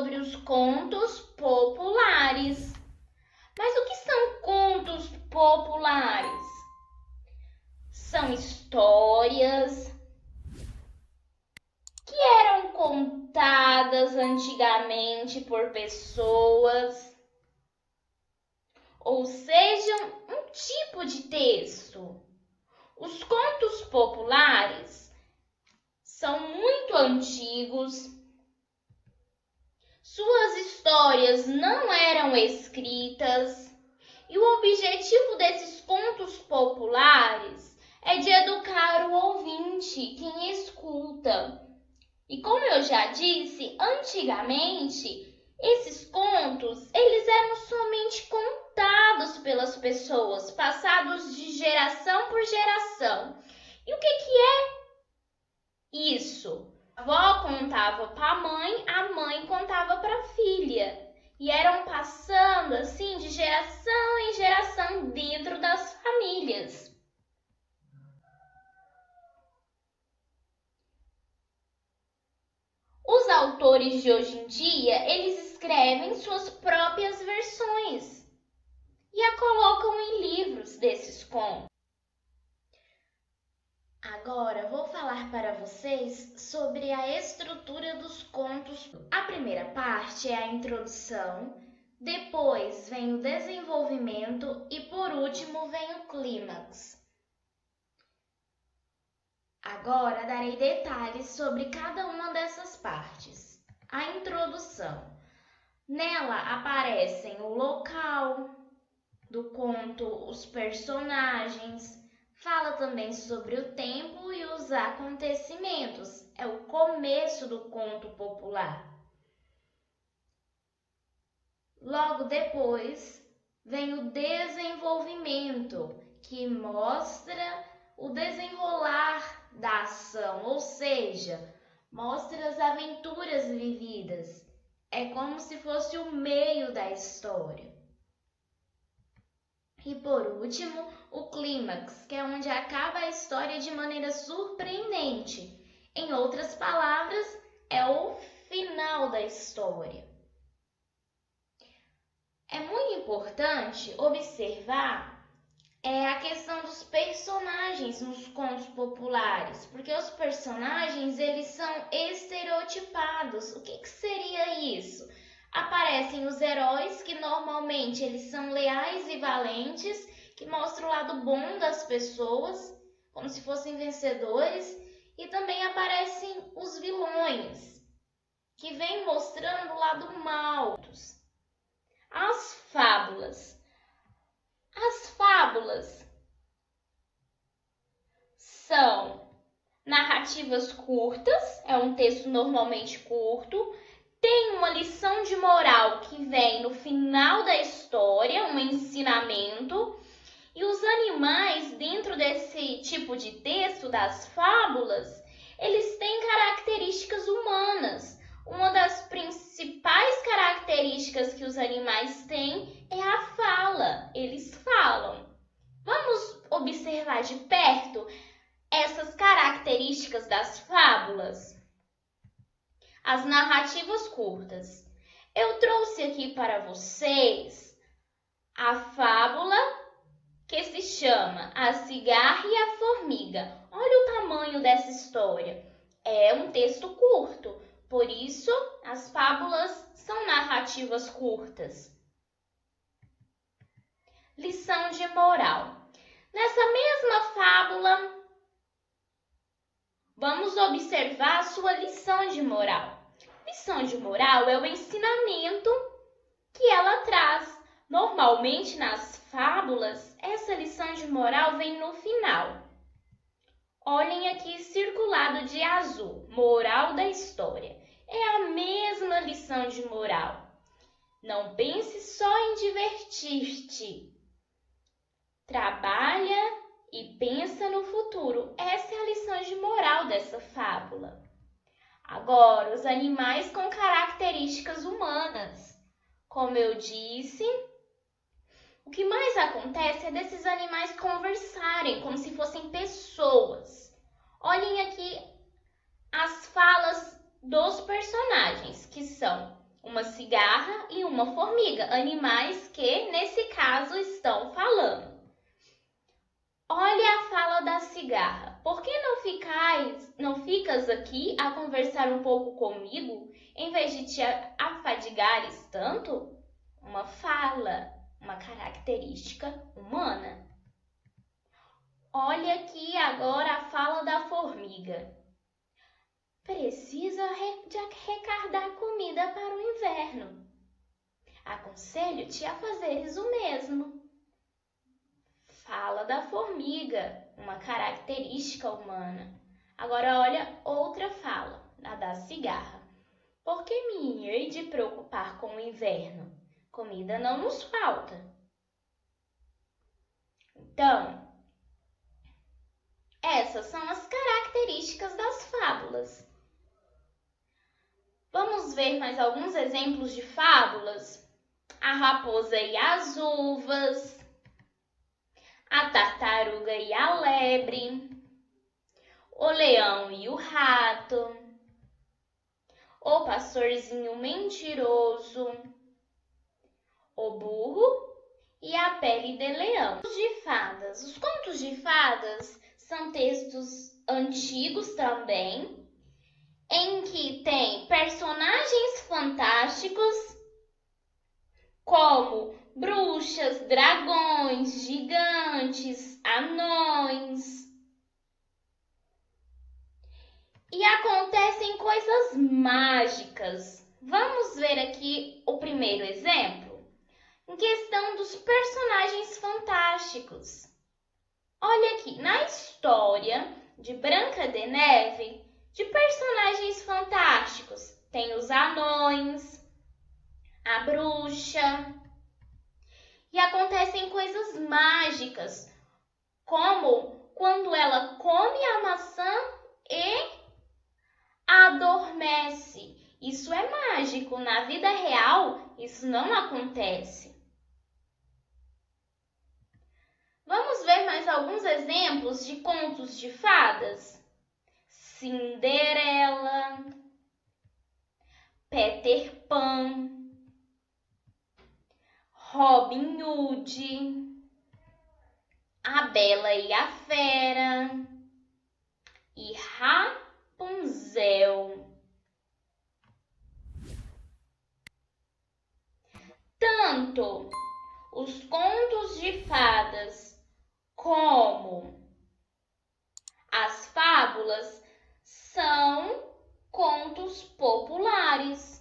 sobre os contos populares. Mas o que são contos populares? São histórias que eram contadas antigamente por pessoas, ou seja, um tipo de texto. Os contos populares são muito antigos. Suas histórias não eram escritas e o objetivo desses contos populares é de educar o ouvinte, quem escuta. E como eu já disse, antigamente, esses contos, eles eram somente contados pelas pessoas, passados de geração por geração. E o que é isso? A avó contava para a mãe contava para a filha. E eram passando assim de geração em geração dentro das famílias. Os autores de hoje em dia, eles escrevem suas próprias versões e a colocam em livros desses contos. Agora vou falar para vocês sobre a estrutura dos contos. A primeira parte é a introdução, depois vem o desenvolvimento e por último vem o clímax. Agora darei detalhes sobre cada uma dessas partes. A introdução. Nela aparecem o local do conto, os personagens, fala também sobre o tempo e os acontecimentos. É o começo do conto popular. Logo depois vem o desenvolvimento, que mostra o desenrolar da ação, ou seja, mostra as aventuras vividas. É como se fosse o meio da história. E por último, o clímax, que é onde acaba a história de maneira surpreendente. Em outras palavras, é o final da história. É muito importante observar a questão dos personagens nos contos populares, porque os personagens eles são estereotipados. O que seria isso? Aparecem os heróis, que normalmente eles são leais e valentes, que mostram o lado bom das pessoas, como se fossem vencedores, e também aparecem os vilões, que vêm mostrando o lado mau. As fábulas. As fábulas são narrativas curtas, é um texto normalmente curto, tem uma lição de moral que vem no final da história, um ensinamento, e os animais dentro desse tipo de texto, das fábulas, eles têm características humanas. Uma das principais características que os animais têm é a fala, eles falam. Vamos observar de perto essas características das fábulas. As narrativas curtas. Eu trouxe aqui para vocês a fábula que se chama A Cigarra e a Formiga. Olha o tamanho dessa história. É um texto curto, por isso as fábulas são narrativas curtas. Lição de moral. Nessa mesma fábula, vamos observar a sua lição de moral. Lição de moral é o ensinamento que ela traz. Normalmente, nas fábulas, essa lição de moral vem no final. Olhem aqui circulado de azul, moral da história. É a mesma lição de moral. Não pense só em divertir-te. Trabalha e pensa no futuro. Essa é a lição de moral dessa fábula. Agora, os animais com características humanas. Como eu disse, o que mais acontece é desses animais conversarem como se fossem pessoas. Olhem aqui as falas dos personagens, que são uma cigarra e uma formiga, animais que, nesse caso, estão falando. Olha a fala da cigarra. Por que não ficas aqui a conversar um pouco comigo, em vez de te afadigares tanto? Uma fala, uma característica humana. Olha aqui agora a fala da formiga. Precisa recardar comida para o inverno. Aconselho-te a fazeres o mesmo. Fala da formiga, uma característica humana. Agora olha outra fala, a da cigarra. Por que me hei de preocupar com o inverno? Comida não nos falta. Então, essas são as características das fábulas. Vamos ver mais alguns exemplos de fábulas? A raposa e as uvas, a tartaruga e a lebre, o leão e o rato, o pastorzinho mentiroso, o burro e a pele de leão. De fadas. Os contos de fadas são textos antigos também, em que tem personagens fantásticos como bruxas, dragões, gigantes, anões. E acontecem coisas mágicas. Vamos ver aqui o primeiro exemplo, em questão dos personagens fantásticos. Olha aqui, na história de Branca de Neve, de personagens fantásticos, tem os anões, a bruxa, e acontecem coisas mágicas, como quando ela come a maçã e adormece. Isso é mágico. Na vida real, isso não acontece. Vamos ver mais alguns exemplos de contos de fadas? Cinderela, Peter Pan, Robin Hood, A Bela e a Fera e Rapunzel. Tanto os contos de fadas como as fábulas são contos populares.